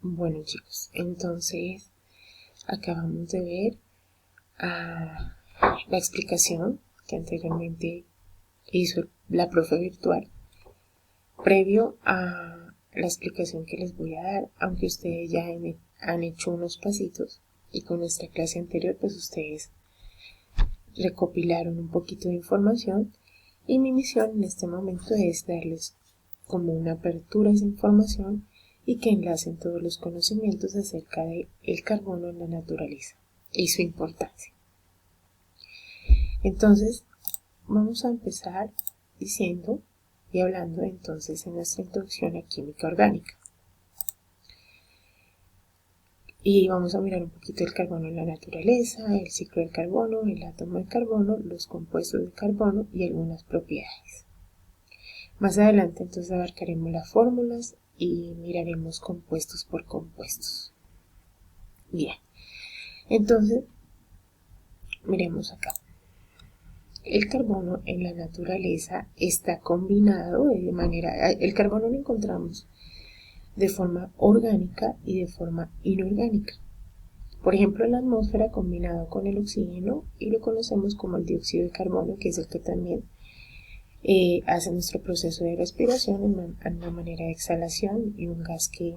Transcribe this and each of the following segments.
Bueno chicos, entonces acabamos de ver la explicación que anteriormente hizo la profe virtual. Previo a la explicación que les voy a dar, aunque ustedes ya han hecho unos pasitos y con nuestra clase anterior pues ustedes recopilaron un poquito de información y mi misión en este momento es darles como una apertura a esa información y que enlacen todos los conocimientos acerca del carbono en la naturaleza y su importancia. Entonces, vamos a empezar diciendo y hablando entonces en nuestra introducción a química orgánica. Y vamos a mirar un poquito el carbono en la naturaleza, el ciclo del carbono, el átomo de carbono, los compuestos de carbono y algunas propiedades. Más adelante entonces abarcaremos las fórmulas y miraremos compuestos por compuestos. Bien, entonces miremos acá. El carbono en la naturaleza está combinado de manera... El carbono lo encontramos de forma orgánica y de forma inorgánica. Por ejemplo, en la atmósfera combinado con el oxígeno y lo conocemos como el dióxido de carbono, que es el que también hace nuestro proceso de respiración en una manera de exhalación y un gas que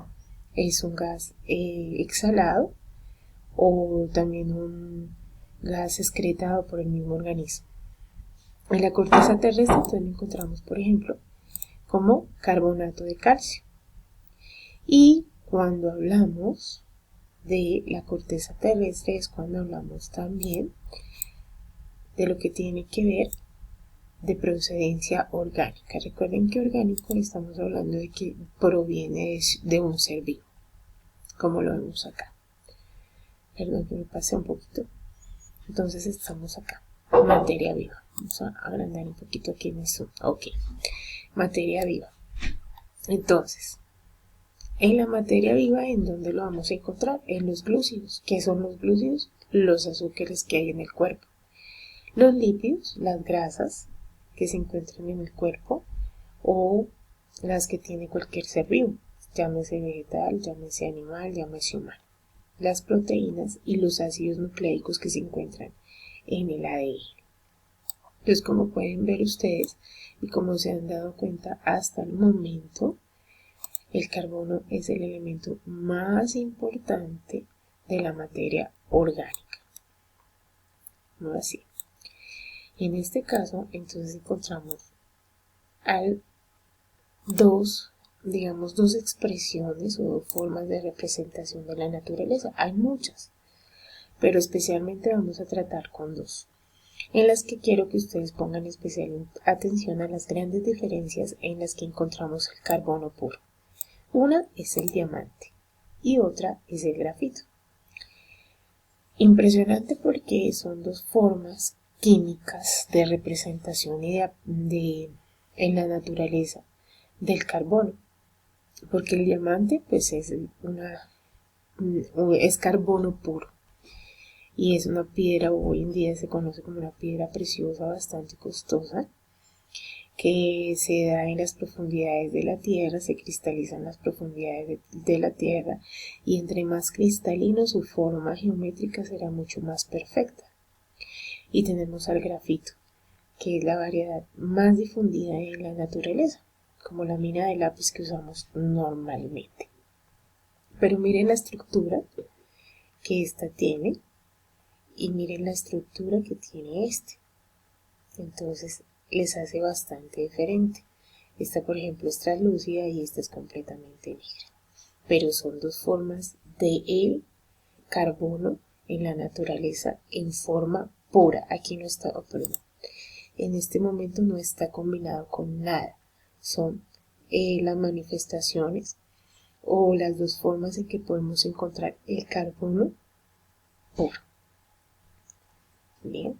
es un gas exhalado o también un gas excretado por el mismo organismo. En la corteza terrestre entonces lo encontramos, por ejemplo, como carbonato de calcio. Y cuando hablamos de la corteza terrestre es cuando hablamos también de lo que tiene que ver de procedencia orgánica. Recuerden que orgánico estamos hablando de que proviene de un ser vivo, como lo vemos acá. Perdón que me pasé un poquito. Entonces estamos acá, materia viva. Vamos a agrandar un poquito aquí en esto. Ok, materia viva. Entonces, en la materia viva, ¿en dónde lo vamos a encontrar? En los glúcidos. ¿Qué son los glúcidos? Los azúcares que hay en el cuerpo. Los lípidos, las grasas que se encuentran en el cuerpo o las que tiene cualquier ser vivo, llámese vegetal, llámese animal, llámese humano. Las proteínas y los ácidos nucleicos que se encuentran en el ADN. Entonces, como pueden ver ustedes y como se han dado cuenta hasta el momento, el carbono es el elemento más importante de la materia orgánica. ¿No así? En este caso, entonces encontramos dos expresiones o dos formas de representación de la naturaleza. Hay muchas, pero especialmente vamos a tratar con dos, en las que quiero que ustedes pongan especial atención a las grandes diferencias en las que encontramos el carbono puro. Una es el diamante y otra es el grafito. Impresionante porque son dos formas químicas de representación en la naturaleza del carbono, porque el diamante pues es carbono puro y es una piedra, hoy en día se conoce como una piedra preciosa bastante costosa que se da en las profundidades de la tierra, se cristaliza en las profundidades de la tierra y entre más cristalino su forma geométrica será mucho más perfecta. Y tenemos al grafito, que es la variedad más difundida en la naturaleza, como la mina de lápiz que usamos normalmente. Pero miren la estructura que esta tiene y miren la estructura que tiene este. Entonces les hace bastante diferente. Esta, por ejemplo, es translúcida y esta es completamente negra. Pero son dos formas de el carbono en la naturaleza en forma pura. Aquí no está, perdón. En este momento no está combinado con nada. Son las manifestaciones o las dos formas en que podemos encontrar el carbono puro. Bien.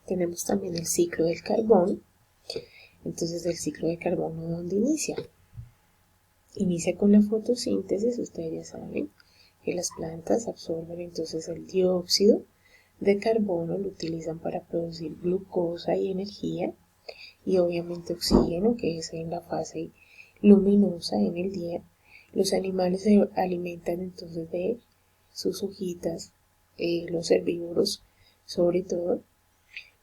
Tenemos también el ciclo del carbono. Entonces, el ciclo de carbono, ¿dónde inicia? Inicia con la fotosíntesis. Ustedes ya saben que las plantas absorben entonces el dióxido de carbono, lo utilizan para producir glucosa y energía, y obviamente oxígeno, que es en la fase luminosa en el día, Los animales se alimentan entonces de sus hojitas, los herbívoros sobre todo.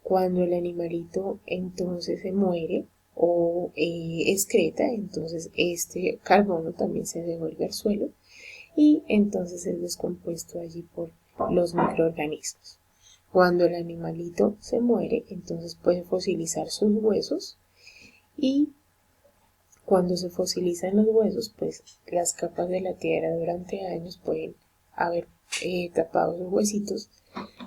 Cuando el animalito entonces se muere o excreta, entonces este carbono también se devuelve al suelo y entonces es descompuesto allí por los microorganismos. Cuando el animalito se muere, entonces puede fosilizar sus huesos y cuando se fosilizan los huesos, pues las capas de la tierra durante años pueden haber tapado los huesitos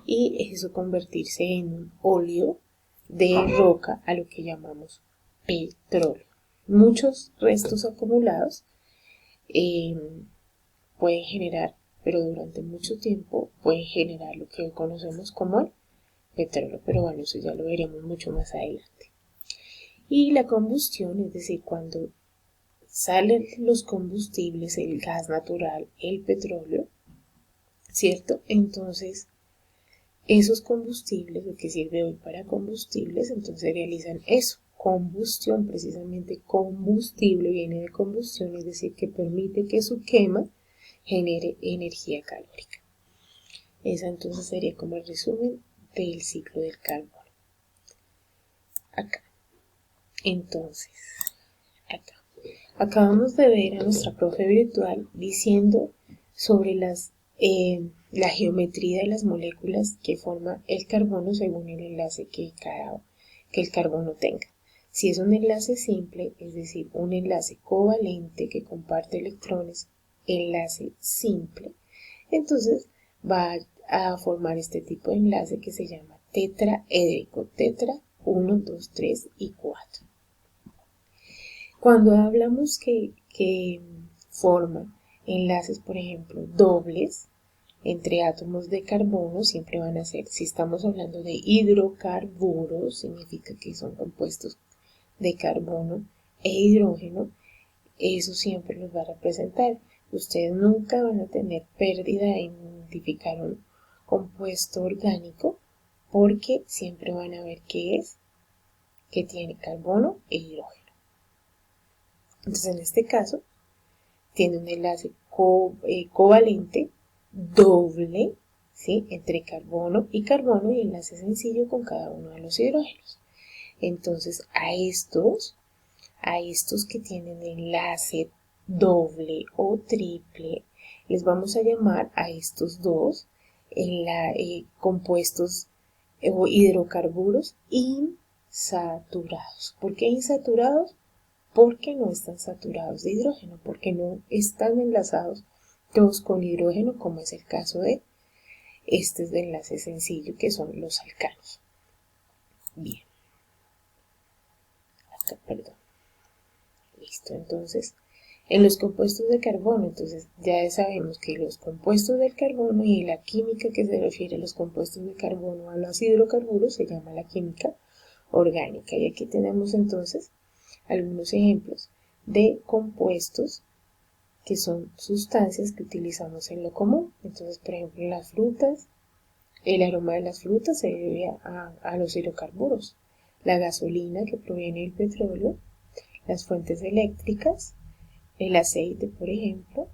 y eso convertirse en un óleo de roca a lo que llamamos petróleo. Muchos restos acumulados pueden generar, pero durante mucho tiempo pueden generar lo que hoy conocemos como el petróleo, pero bueno, eso ya lo veremos mucho más adelante. Y la combustión, es decir, cuando salen los combustibles, el gas natural, el petróleo, ¿cierto? Entonces, esos combustibles, lo que sirve hoy para combustibles, entonces realizan eso, combustión, precisamente combustible viene de combustión, es decir, que permite que su quema genere energía calórica. Esa entonces sería como el resumen del ciclo del carbono. Acá. Entonces, acá. Acabamos de ver a nuestra profe virtual diciendo sobre la geometría de las moléculas que forma el carbono según el enlace que el carbono tenga. Si es un enlace simple, es decir, un enlace covalente que comparte electrones, enlace simple, entonces va a formar este tipo de enlace que se llama tetraédrico, tetra 1, 2, 3 y 4. Cuando hablamos que forma enlaces, por ejemplo, dobles entre átomos de carbono, siempre van a ser, si estamos hablando de hidrocarburos, significa que son compuestos de carbono e hidrógeno, eso siempre los va a representar. Ustedes nunca van a tener pérdida en identificar un compuesto orgánico porque siempre van a ver qué es, que tiene carbono e hidrógeno. Entonces, en este caso, tiene un enlace covalente doble, ¿sí? Entre carbono y enlace sencillo con cada uno de los hidrógenos. Entonces, a estos que tienen enlace doble o triple, les vamos a llamar a estos dos compuestos o hidrocarburos insaturados. ¿Por qué insaturados? Porque no están saturados de hidrógeno, porque no están enlazados todos con hidrógeno, como es el caso de estos de enlace sencillo, que son los alcanos. Bien. Acá, perdón. Listo, entonces, en los compuestos de carbono, entonces ya sabemos que los compuestos del carbono y la química que se refiere a los compuestos de carbono a los hidrocarburos se llama la química orgánica. Y aquí tenemos entonces algunos ejemplos de compuestos que son sustancias que utilizamos en lo común. Entonces, por ejemplo, en las frutas, el aroma de las frutas se debe a los hidrocarburos. La gasolina que proviene del petróleo, las fuentes eléctricas, el aceite, por ejemplo,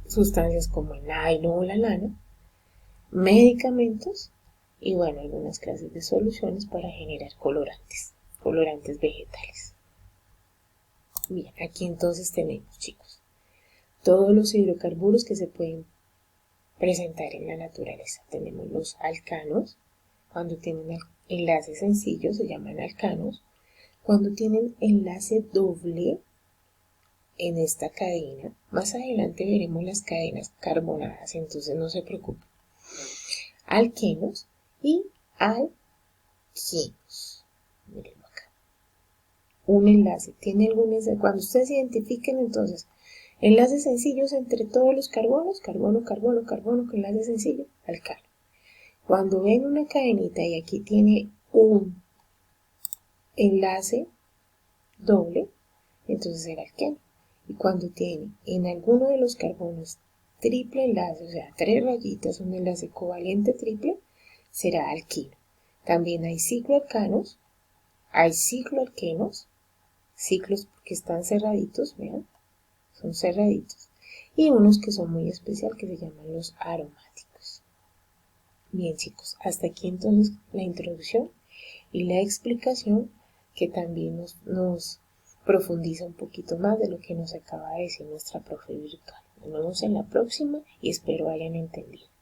sustancias como el nylon o la lana, medicamentos y bueno, algunas clases de soluciones para generar colorantes vegetales. Bien, aquí entonces tenemos, chicos, todos los hidrocarburos que se pueden presentar en la naturaleza. Tenemos los alcanos, cuando tienen enlace sencillo se llaman alcanos, cuando tienen enlace doble en esta cadena. Más adelante veremos las cadenas carbonadas, entonces no se preocupen. Alquenos y alquinos. Mírenlo acá. Un enlace. ¿Tiene algún enlace? Cuando ustedes identifiquen entonces enlaces sencillos entre todos los carbonos, carbono, carbono, carbono, con enlace sencillo, alcano. Cuando ven una cadenita y aquí tiene un enlace doble, entonces será alqueno. Y cuando tiene en alguno de los carbonos triple enlace, o sea, 3 rayitas, un enlace covalente triple, será alquino. También hay cicloalcanos, hay cicloalquenos, ciclos porque están cerraditos, vean, son cerraditos, y unos que son muy especial que se llaman los aromáticos. Bien chicos, hasta aquí entonces la introducción y la explicación que también nos profundiza un poquito más de lo que nos acaba de decir nuestra profe virtual. Nos vemos en la próxima y espero hayan entendido.